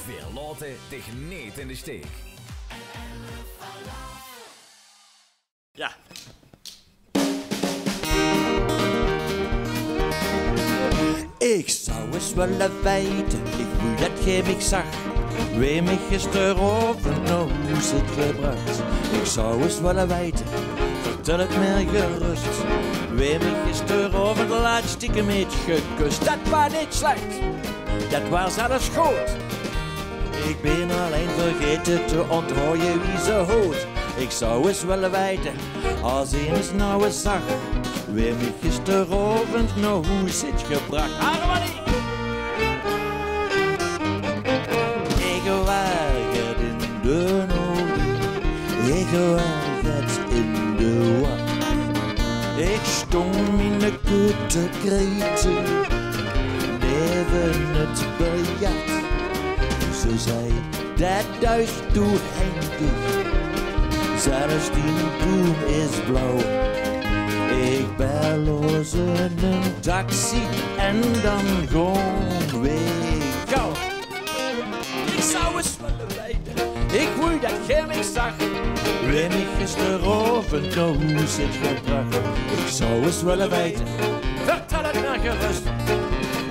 Wir laten dich niet in de steek. Ja. Ik zou eens willen weten, ik wou dat jij mij zag. Wie mij gisteravond naar huis heeft gebracht. Ik zou eens willen weten, vertel het mij gerust. Wie mij gisteravond laat stiekem heeft gekust. Dat was niet slecht, dat was alles goed. Ik ben alleen vergeten te onthouden wie ze hoort. Ik zou eens willen weten, als een eens nou eens zag. Wie mij gisteravond naar huis heeft gebracht. Harmonie! Ik waag het in de nood, ik waag het in de war. Ik stond in de kutte kreten, neven het biljart. Ze zei, dat duist toe eindig, zelfs die bloem is blauw. Ik bel ons een taxi en dan gewoon weer gauw. Ik zou eens willen weten, ik wou dat jij mij zag. Wie mij gisteravond naar huis heeft gebracht. Ik zou eens willen weten, vertel het maar gerust.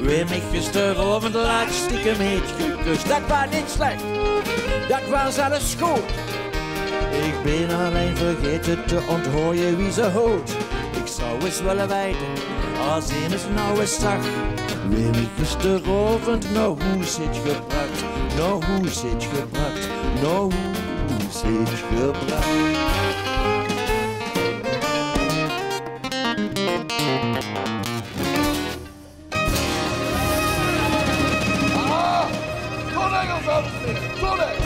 Wie mij gisteravond laat stiekem heeft gekust. Dat was niet slecht, dat was alles goed. Ik ben alleen vergeten te onthouden wie ze hoort. Ik zou eens willen weten, als een eens nou eens zag. Wie mij gisteravond naar huis heeft gebracht. Naar huis heeft gebracht, naar huis heeft gebracht. Ton Engels, dames en heren, Ton Engels.